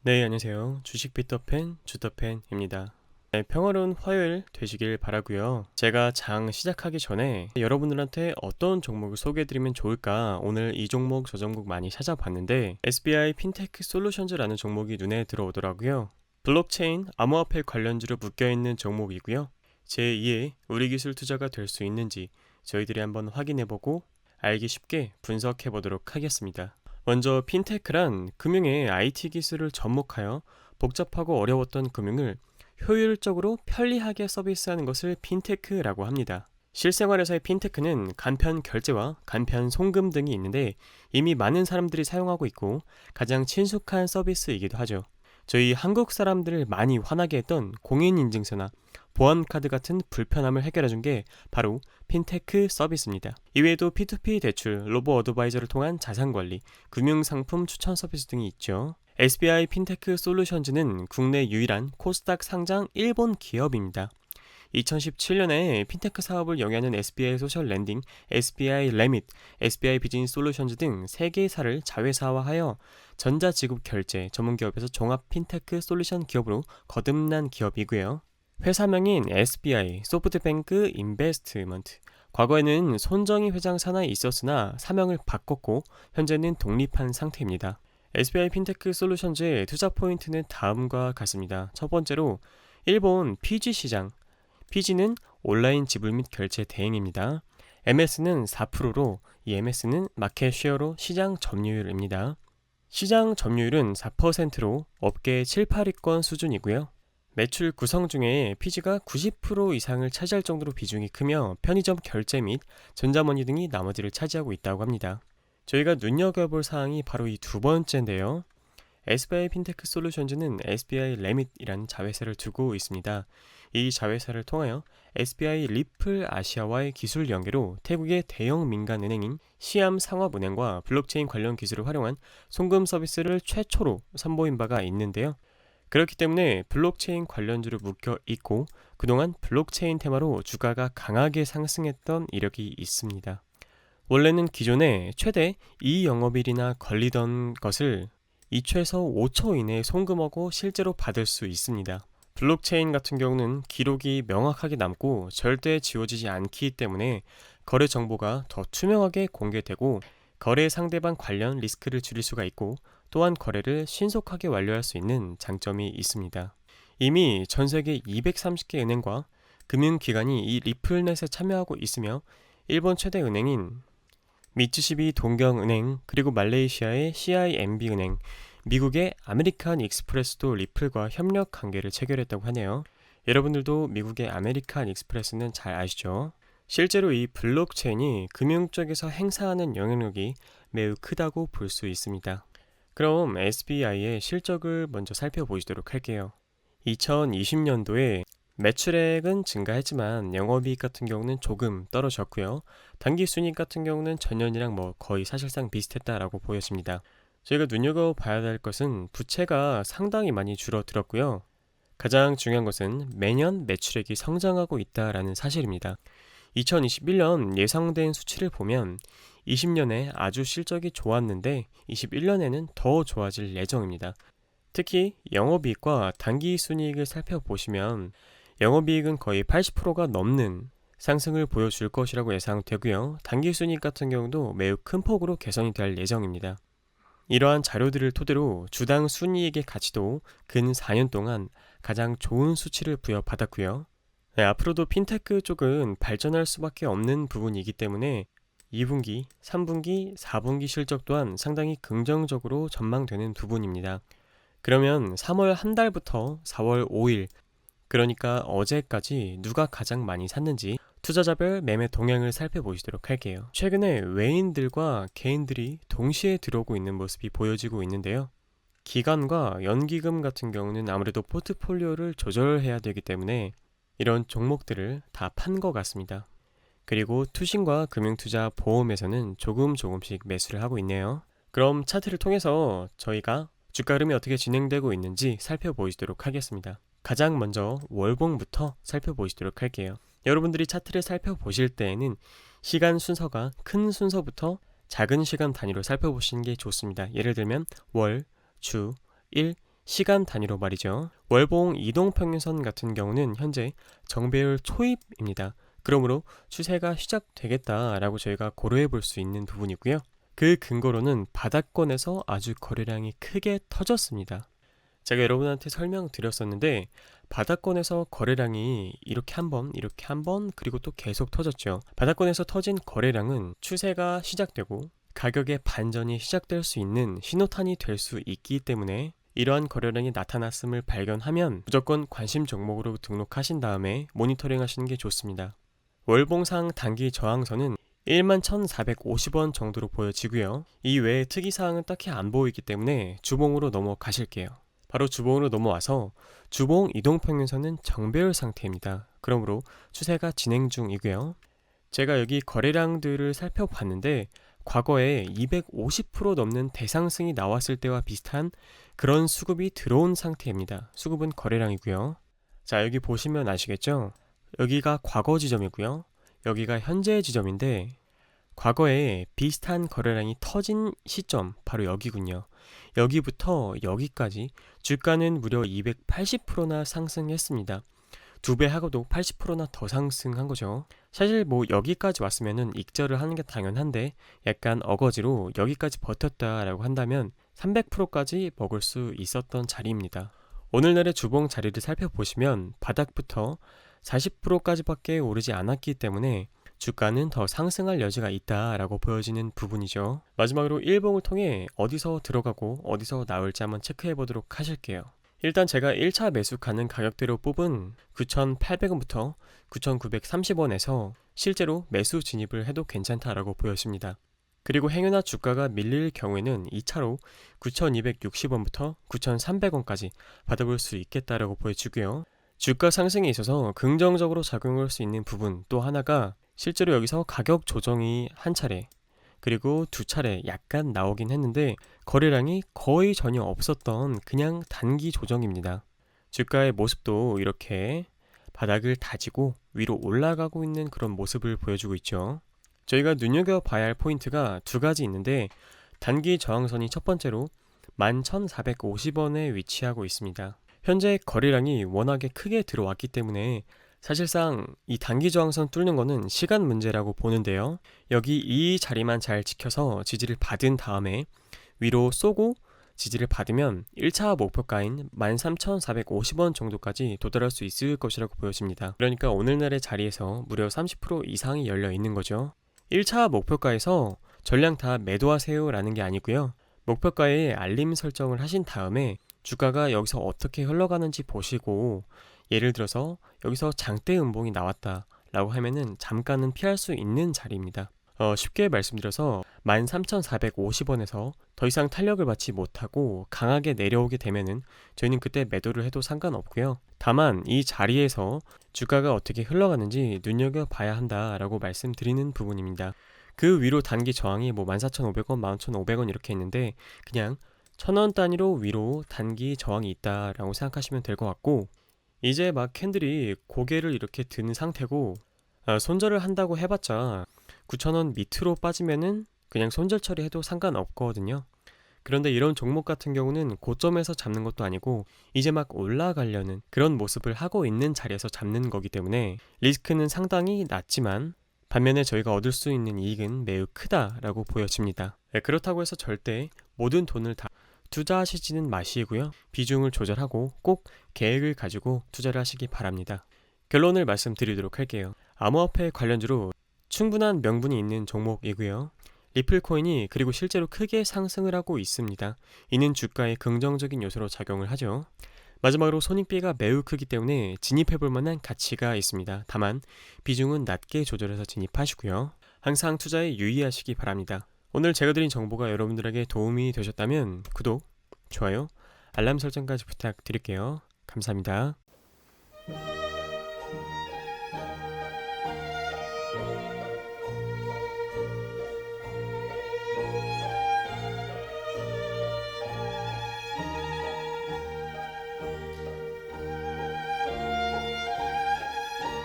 네, 안녕하세요. 주식 피터팬 주터팬입니다. 네, 평화로운 화요일 되시길 바라고요. 제가 장 시작하기 전에 여러분들한테 어떤 종목을 소개해드리면 좋을까 오늘 이 종목 저 종목 많이 찾아봤는데 SBI 핀테크 솔루션즈라는 종목이 눈에 들어오더라고요. 블록체인, 암호화폐 관련주로 묶여있는 종목이고요. 제2의 우리 기술 투자가 될 수 있는지 저희들이 한번 확인해보고 알기 쉽게 분석해보도록 하겠습니다. 먼저 핀테크란 금융의 IT 기술을 접목하여 복잡하고 어려웠던 금융을 효율적으로 편리하게 서비스하는 것을 핀테크라고 합니다. 실생활에서의 핀테크는 간편 결제와 간편 송금 등이 있는데 이미 많은 사람들이 사용하고 있고 가장 친숙한 서비스이기도 하죠. 저희 한국 사람들을 많이 화나게 했던 공인인증서나 보안카드 같은 불편함을 해결해준 게 바로 핀테크 서비스입니다. 이외에도 P2P 대출, 로보 어드바이저를 통한 자산관리, 금융상품 추천 서비스 등이 있죠. SBI 핀테크 솔루션즈는 국내 유일한 코스닥 상장 일본 기업입니다. 2017년에 핀테크 사업을 영위하는 SBI 소셜 랜딩, SBI 레밋, SBI 비즈니스 솔루션즈 등 3개사를 자회사화하여 전자지급 결제 전문기업에서 종합 핀테크 솔루션 기업으로 거듭난 기업이고요. 회사명인 SBI 소프트뱅크 인베스트먼트. 과거에는 손정희 회장 산하에 있었으나 사명을 바꿨고 현재는 독립한 상태입니다. SBI 핀테크 솔루션즈의 투자 포인트는 다음과 같습니다. 첫 번째로 일본 PG 시장. PG는 온라인 지불 및 결제 대행입니다. MS는 4%로 이 MS는 마켓 쉐어로 시장 점유율입니다. 시장 점유율은 4%로 업계 7, 8위권 수준이고요. 매출 구성 중에 PG가 90% 이상을 차지할 정도로 비중이 크며 편의점 결제 및 전자머니 등이 나머지를 차지하고 있다고 합니다. 저희가 눈여겨볼 사항이 바로 이 두 번째인데요. SBI 핀테크 솔루션즈는 SBI 레밋이라는 자회사를 두고 있습니다. 이 자회사를 통하여 SBI 리플 아시아와의 기술 연계로 태국의 대형 민간은행인 시암상업은행과 블록체인 관련 기술을 활용한 송금 서비스를 최초로 선보인 바가 있는데요. 그렇기 때문에 블록체인 관련주를 묶여 있고 그동안 블록체인 테마로 주가가 강하게 상승했던 이력이 있습니다. 원래는 기존에 최대 2영업일이나 걸리던 것을 2초에서 5초 이내에 송금하고 실제로 받을 수 있습니다. 블록체인 같은 경우는 기록이 명확하게 남고 절대 지워지지 않기 때문에 거래 정보가 더 투명하게 공개되고 거래 상대방 관련 리스크를 줄일 수가 있고 또한 거래를 신속하게 완료할 수 있는 장점이 있습니다. 이미 전 세계 230개 은행과 금융기관이 이 리플넷에 참여하고 있으며 일본 최대 은행인 미츠시비 동경은행 그리고 말레이시아의 CIMB은행, 미국의 아메리칸 익스프레스도 리플과 협력 관계를 체결했다고 하네요. 여러분들도 미국의 아메리칸 익스프레스는 잘 아시죠? 실제로 이 블록체인이 금융 쪽에서 행사하는 영향력이 매우 크다고 볼 수 있습니다. 그럼 SBI의 실적을 먼저 살펴보시도록 할게요. 2020년도에 매출액은 증가했지만 영업이익 같은 경우는 조금 떨어졌고요. 당기순이익 같은 경우는 전년이랑 거의 사실상 비슷했다라고 보여집니다. 저희가 눈여겨봐야 될 것은 부채가 상당히 많이 줄어들었고요. 가장 중요한 것은 매년 매출액이 성장하고 있다라는 사실입니다. 2021년 예상된 수치를 보면 20년에 아주 실적이 좋았는데 21년에는 더 좋아질 예정입니다. 특히 영업이익과 당기순이익을 살펴보시면 영업이익은 거의 80%가 넘는 상승을 보여줄 것이라고 예상되고요. 당기순이익 같은 경우도 매우 큰 폭으로 개선이 될 예정입니다. 이러한 자료들을 토대로 주당 순이익의 가치도 근 4년 동안 가장 좋은 수치를 부여받았고요. 앞으로도 핀테크 쪽은 발전할 수밖에 없는 부분이기 때문에 2분기, 3분기, 4분기 실적 또한 상당히 긍정적으로 전망되는 부분입니다. 그러면 3월 한 달부터 4월 5일, 그러니까 어제까지 누가 가장 많이 샀는지 투자자별 매매 동향을 살펴보시도록 할게요. 최근에 외인들과 개인들이 동시에 들어오고 있는 모습이 보여지고 있는데요. 기관과 연기금 같은 경우는 아무래도 포트폴리오를 조절해야 되기 때문에 이런 종목들을 다 판 것 같습니다. 그리고 투신과 금융투자 보험에서는 조금씩 매수를 하고 있네요. 그럼 차트를 통해서 저희가 주가 흐름이 어떻게 진행되고 있는지 살펴보시도록 하겠습니다. 가장 먼저 월봉부터 살펴보시도록 할게요. 여러분들이 차트를 살펴보실 때에는 시간 순서가 큰 순서부터 작은 시간 단위로 살펴보시는 게 좋습니다. 예를 들면 월, 주, 일, 시간 단위로 말이죠. 월봉 이동평균선 같은 경우는 현재 정배열 초입입니다. 그러므로 추세가 시작되겠다라고 저희가 고려해 볼 수 있는 부분이고요. 그 근거로는 바닥권에서 아주 거래량이 크게 터졌습니다. 제가 여러분한테 설명드렸었는데 바닥권에서 거래량이 이렇게 한 번, 이렇게 한 번, 그리고 또 계속 터졌죠. 바닥권에서 터진 거래량은 추세가 시작되고 가격의 반전이 시작될 수 있는 신호탄이 될 수 있기 때문에 이러한 거래량이 나타났음을 발견하면 무조건 관심 종목으로 등록하신 다음에 모니터링 하시는 게 좋습니다. 월봉상 단기 저항선은 11,450원 정도로 보여지고요. 이 외에 특이사항은 딱히 안 보이기 때문에 주봉으로 넘어가실게요. 바로 주봉으로 넘어와서 주봉 이동평균선은 정배열 상태입니다. 그러므로 추세가 진행 중이고요. 제가 여기 거래량들을 살펴봤는데 과거에 250% 넘는 대상승이 나왔을 때와 비슷한 그런 수급이 들어온 상태입니다. 수급은 거래량이고요. 자, 여기 보시면 아시겠죠? 여기가 과거 지점이고요. 여기가 현재 지점인데 과거에 비슷한 거래량이 터진 시점 바로 여기군요. 여기부터 여기까지 주가는 무려 280%나 상승했습니다. 2배 하고도 80%나 더 상승한 거죠. 사실 뭐 여기까지 왔으면은 익절을 하는 게 당연한데 약간 어거지로 여기까지 버텼다라고 한다면 300%까지 먹을 수 있었던 자리입니다. 오늘날의 주봉 자리를 살펴보시면 바닥부터 40%까지밖에 오르지 않았기 때문에 주가는 더 상승할 여지가 있다라고 보여지는 부분이죠. 마지막으로 일봉을 통해 어디서 들어가고 어디서 나올지 한번 체크해 보도록 하실게요. 일단 제가 1차 매수 가는 가격대로 뽑은 9,800원부터 9,930원에서 실제로 매수 진입을 해도 괜찮다라고 보여집니다. 그리고 행여나 주가가 밀릴 경우에는 2차로 9,260원부터 9,300원까지 받아볼 수 있겠다라고 보여지고요. 주가 상승에 있어서 긍정적으로 작용할 수 있는 부분 또 하나가 실제로 여기서 가격 조정이 한 차례 그리고 두 차례 약간 나오긴 했는데 거래량이 거의 전혀 없었던 그냥 단기 조정입니다. 주가의 모습도 이렇게 바닥을 다지고 위로 올라가고 있는 그런 모습을 보여주고 있죠. 저희가 눈여겨봐야 할 포인트가 두 가지 있는데 단기 저항선이 첫 번째로 11,450원에 위치하고 있습니다. 현재 거래량이 워낙에 크게 들어왔기 때문에 사실상 이 단기 저항선 뚫는 거는 시간 문제라고 보는데요. 여기 이 자리만 잘 지켜서 지지를 받은 다음에 위로 쏘고 지지를 받으면 1차 목표가인 13,450원 정도까지 도달할 수 있을 것이라고 보여집니다. 그러니까 오늘날의 자리에서 무려 30% 이상이 열려 있는 거죠. 1차 목표가에서 전량 다 매도하세요 라는 게 아니고요. 목표가에 알림 설정을 하신 다음에 주가가 여기서 어떻게 흘러가는지 보시고 예를 들어서 여기서 장대 음봉이 나왔다 라고 하면은 잠깐은 피할 수 있는 자리입니다. 쉽게 말씀드려서 13,450원에서 더 이상 탄력을 받지 못하고 강하게 내려오게 되면은 저희는 그때 매도를 해도 상관없고요. 다만 이 자리에서 주가가 어떻게 흘러가는지 눈여겨봐야 한다라고 말씀드리는 부분입니다. 그 위로 단기 저항이 뭐 14,500원, 11,500원 이렇게 있는데 그냥 1,000원 단위로 위로 단기 저항이 있다라고 생각하시면 될 것 같고 이제 막 캔들이 고개를 이렇게 든 상태고 손절을 한다고 해봤자 9,000원 밑으로 빠지면은 그냥 손절 처리해도 상관없거든요. 그런데 이런 종목 같은 경우는 고점에서 잡는 것도 아니고 이제 막 올라가려는 그런 모습을 하고 있는 자리에서 잡는 거기 때문에 리스크는 상당히 낮지만 반면에 저희가 얻을 수 있는 이익은 매우 크다라고 보여집니다. 그렇다고 해서 절대 모든 돈을 다 투자하시지는 마시고요. 비중을 조절하고 꼭 계획을 가지고 투자를 하시기 바랍니다. 결론을 말씀드리도록 할게요. 암호화폐 관련주로 충분한 명분이 있는 종목이고요. 리플코인이 그리고 실제로 크게 상승을 하고 있습니다. 이는 주가에 긍정적인 요소로 작용을 하죠. 마지막으로 손익비가 매우 크기 때문에 진입해볼 만한 가치가 있습니다. 다만 비중은 낮게 조절해서 진입하시고요. 항상 투자에 유의하시기 바랍니다. 오늘 제가 드린 정보가 여러분들에게 도움이 되셨다면 구독, 좋아요, 알람 설정까지 부탁드릴게요. 감사합니다.